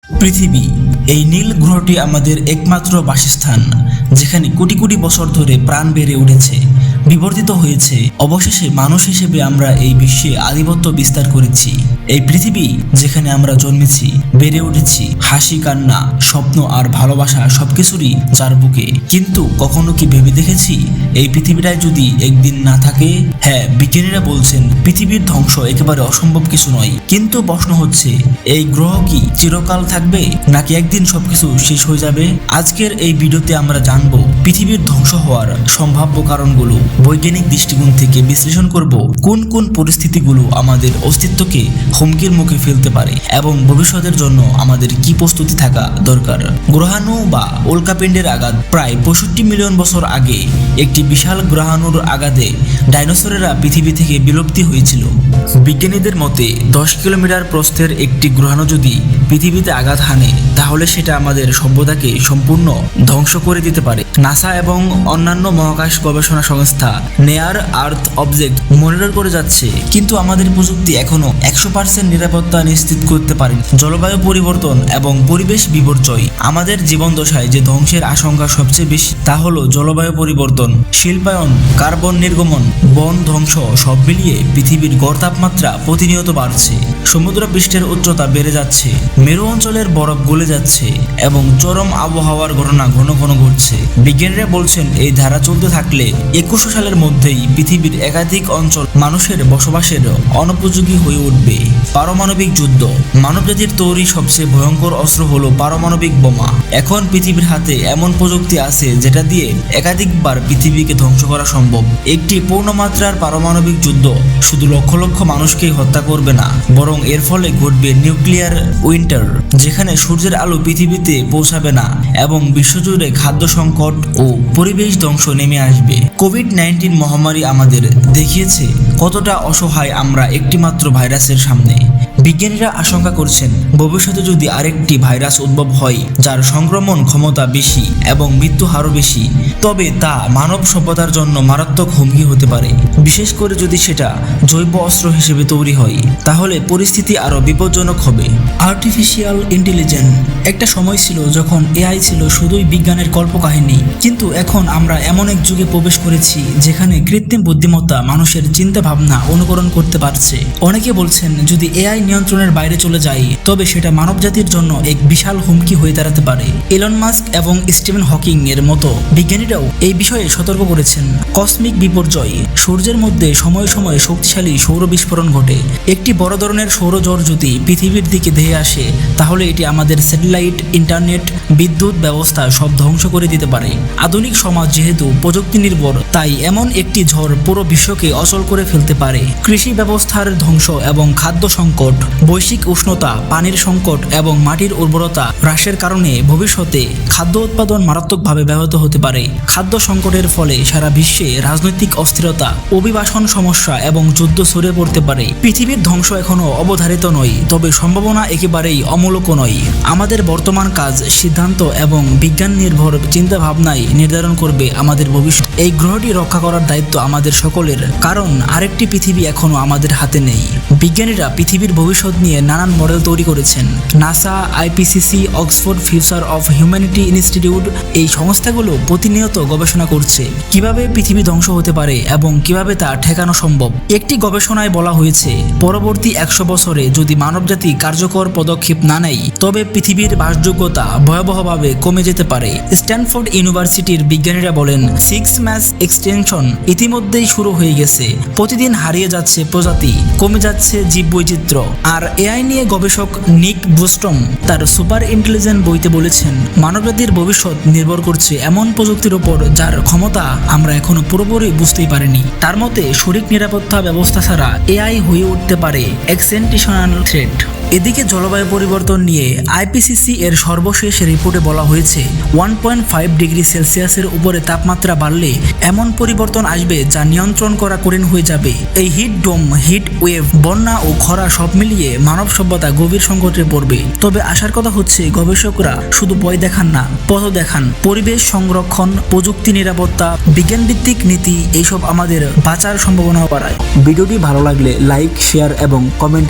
পৃথিবী, এই নীল গ্রহটি আমাদের একমাত্র বাসস্থান, যেখানে কোটি কোটি বছর ধরে প্রাণ বেড়ে উঠেছে, বিবর্তিত হয়েছে। অবশেষে মানুষ হিসেবে আমরা এই বিশ্বে আধিপত্য বিস্তার করেছি। এই পৃথিবী যেখানে আমরা জন্মেছি, বেড়ে উঠেছি, হাসি কান্না, স্বপ্ন আর ভালোবাসা সবকিছুরই যার বুকে। কিন্তু কখনো কি ভেবে দেখেছি এই পৃথিবীটাই যদি একদিন না থাকে? হ্যাঁ, বিজ্ঞানীরা বলছেন পৃথিবীর ধ্বংস একেবারে অসম্ভব কিছু নয়। কিন্তু প্রশ্ন হচ্ছে, এই গ্রহ কি চিরকাল থাকবে, নাকি একদিন সবকিছু শেষ হয়ে যাবে? আজকের এই ভিডিওতে আমরা জানবো পৃথিবীর ধ্বংস হওয়ার সম্ভাব্য কারণগুলো, বৈজ্ঞানিক দৃষ্টিকোণ থেকে বিশ্লেষণ করব কোন কোন পরিস্থিতিগুলো আমাদের অস্তিত্বকে হুমকির মুখে ফেলতে পারে এবং ভবিষ্যতের জন্য আমাদের কি প্রস্তুতি থাকা দরকার। গ্রহাণু বা উল্কাপিণ্ডের আঘাত। প্রায় 65 মিলিয়ন বছর আগে একটি বিশাল গ্রহাণুর আঘাতে ডাইনোসরেরা পৃথিবী থেকে বিলুপ্তি হয়েছিল। বিজ্ঞানীদের মতে 10 কিলোমিটার প্রস্থের একটি গ্রহাণু যদি পৃথিবীতে আঘাত হানে, তাহলে সেটা আমাদের সভ্যতাকে সম্পূর্ণ ধ্বংস করে দিতে পারে। নাসা এবং অন্যান্য মহাকাশ গবেষণা সংস্থা নেয়ার আর্থ অবজেক্ট মনিটর করে যাচ্ছে, কিন্তু আমাদের প্রযুক্তি এখনো 100% নিরাপত্তা নিশ্চিত করতে পারেনি। জলবায়ু পরিবর্তন এবং পরিবেশ বিপর্যয়। আমাদের জীবন দশায় যে ধ্বংসের আশঙ্কা সবচেয়ে বেশি, তা হলো জলবায়ু পরিবর্তন, শিল্পায়ন, কার্বন নির্গমন, বন ধ্বংস। সব মিলিয়ে পৃথিবীর গড় তাপমাত্রা প্রতিনিয়ত বাড়ছে, সমুদ্র পৃষ্ঠের উচ্চতা বেড়ে যাচ্ছে, মেরু অঞ্চলের বরফ গলে যাচ্ছে এবং চরম আবহাওয়ার ঘটনা ঘন ঘন ঘটছে। বিজ্ঞানীরা বলছেন এই ধারা চলতে থাকলে 2100 সালের মধ্যেই পৃথিবীর একাধিক অঞ্চল মানুষের বসবাসের অনুপযোগী হয়ে উঠবে। পারমাণবিক যুদ্ধ। মানবজাতির তৈরি সবচেয়ে ভয়ঙ্কর অস্ত্র হলো পারমাণবিক বোমা। এখন পৃথিবীর হাতে এমন প্রযুক্তি আছে যেটা দিয়ে একাধিকবার পৃথিবীকে ধ্বংস করা সম্ভব। একটি পূর্ণমাত্রার পারমাণবিক যুদ্ধ শুধু লক্ষ লক্ষ মানুষকেই হত্যা করবে না, বরং এর ফলে ঘটবে নিউক্লিয়ার উইন্টার, যেখানে সূর্যের আলো পৃথিবীতে পৌঁছাবে না এবং বিশ্বজুড়ে খাদ্য সংকট ও পরিবেশ ধ্বংস নেমে আসবে। কোভিড-19 মহামারী আমাদের দেখিয়েছে কতটা অসহায় আমরা একটিমাত্র ভাইরাসের সামনে। বিজ্ঞানীরা আশঙ্কা করছেন ভবিষ্যতে যদি আরেকটি ভাইরাস উদ্ভব হয় যার সংক্রমণ ক্ষমতা বেশি এবং মৃত্যু হারও বেশি, তবে তা মানব সভ্যতার জন্য মারাত্মক হুমকি হতে পারে। বিশেষ করে যদি সেটা জৈব অস্ত্র হিসেবে তৈরি হয়, তাহলে পরিস্থিতি আরও বিপজ্জনক হবে। Artificial intelligence. একটা সময় ছিল যখন এআই ছিল শুধুই বিজ্ঞানের কল্পকাহিনী, কিন্তু এখন আমরা এমন এক যুগে প্রবেশ করেছি যেখানে কৃত্রিম বুদ্ধিমত্তা মানুষের চিন্তা ভাবনা অনুকরণ করতে পারছে। অনেকে বলছেন যদি এআই নিয়ন্ত্রণের বাইরে চলে যায়, তবে সেটা মানবজাতির জন্য এক বিশাল হুমকি হয়ে দাঁড়াতে পারে। এলন মাস্ক এবং স্টিভেন হকিং এর মতো বিজ্ঞানীরাও এই বিষয়ে সতর্ক করেছেন। কসমিক বিপর্যয়। সূর্যের মধ্যে সময়ে সময়ে শক্তিশালী সৌর বিস্ফোরণ ঘটে। একটি বড় ধরনের সৌরজোর যদি পৃথিবীর দিকে ধেয়ে আসে, তাহলে এটি আমাদের স্যাটেলাইট, ইন্টারনেট, বিদ্যুৎ ব্যবস্থা সব ধ্বংস করে দিতে পারে। আধুনিক সমাজ যেহেতু প্রযুক্তি নির্ভর, তাই এমন একটি ঝড় পুরো বিশ্বকে অচল করে ফেলতে পারে। কৃষি ব্যবস্থার ধ্বংস এবং খাদ্য সংকট। বৈশ্বিক উষ্ণতা, পানির সংকট এবং মাটির উর্বরতা হ্রাসের কারণে ভবিষ্যতে খাদ্য উৎপাদন মারাত্মকভাবে ব্যাহত হতে পারে। খাদ্য সংকটের ফলে সারা বিশ্বে রাজনৈতিক অস্থিরতা, অভিবাসন সমস্যা এবং যুদ্ধ ছড়িয়ে পড়তে পারে। পৃথিবীর ধ্বংস এখনো অবধারিত নয়, তবে সম্ভাবনা একেবারেই অমূলক নয়। আমাদের বর্তমান কাজ, সিদ্ধান্ত এবং বিজ্ঞান নির্ভর চিন্তা ভাবনাই নির্ধারণ করবে আমাদের ভবিষ্যৎ। এই গ্রহটি রক্ষা করার দায়িত্ব আমাদের সকলের, কারণ আরেকটি পৃথিবী এখনো আমাদের হাতে নেই। বিজ্ঞানীরা পৃথিবীর ভবিষ্যৎ নিয়ে নানান মডেল তৈরি করেছেন। NASA, IPCC, Oxford future of humanity institute এই সংস্থাগুলো প্রতিনিয়ত গবেষণা করছে কিভাবে পৃথিবী ধ্বংস হতে পারে এবং কিভাবে তা ঠেকানো সম্ভব। একটি গবেষণায় বলা হয়েছে পরবর্তী 100 বছরে যদি মানবজাতি কার্যকর পদক্ষেপ না নেয়, তবে পৃথিবীর বাসযোগ্যতা ভয়াবহভাবে কমে যেতে পারে। স্ট্যানফোর্ড ইউনিভার্সিটির বিজ্ঞানীরা বলেন 6 মাস এক্সটেনশন ইতিমধ্যেই শুরু হয়ে গেছে। প্রতিদিন হারিয়ে যাচ্ছে প্রজাতি, কমে যাচ্ছে জীববৈচিত্র্য। আর এআই নিয়ে গবেষক নিক বুস্টম তার সুপার ইন্টেলিজেন্ট বইতে বলেছেন মানবজাতির ভবিষ্যৎ নির্ভর করছে এমন প্রযুক্তির উপর যার ক্ষমতা আমরা এখনো পুরোপুরি বুঝতেই পারিনি। তার মতে সঠিক নিরাপত্তা ব্যবস্থা ছাড়া এআই হয়ে উঠতে পারে এক্সটেনশনাল থ্রেট। এদিকে জলবায়ু পরিবর্তন নিয়ে আইপিসিসি এর সর্বশেষ রিপোর্টে বলা হয়েছে 1.5 ডিগ্রি সেলসিয়াসের উপরে তাপমাত্রা বাড়লে এমন পরিবর্তন আসবে যা নিয়ন্ত্রণ করা কঠিন হয়ে যাবে। এই হিট ডোম, হিট ওয়েভ, বন্যা ও খরা সব মিলিয়ে মানব সভ্যতা গভীর সংকটে পড়বে। তবে আশার কথা হচ্ছে গবেষকরা শুধু বই দেখান না, পথ দেখান। পরিবেশ সংরক্ষণ, প্রযুক্তি নিরাপত্তা, বিজ্ঞানভিত্তিক নীতি এইসব আমাদের বাঁচার সম্ভাবনা বাড়ায়। ভিডিওটি ভালো লাগলে লাইক, শেয়ার এবং কমেন্ট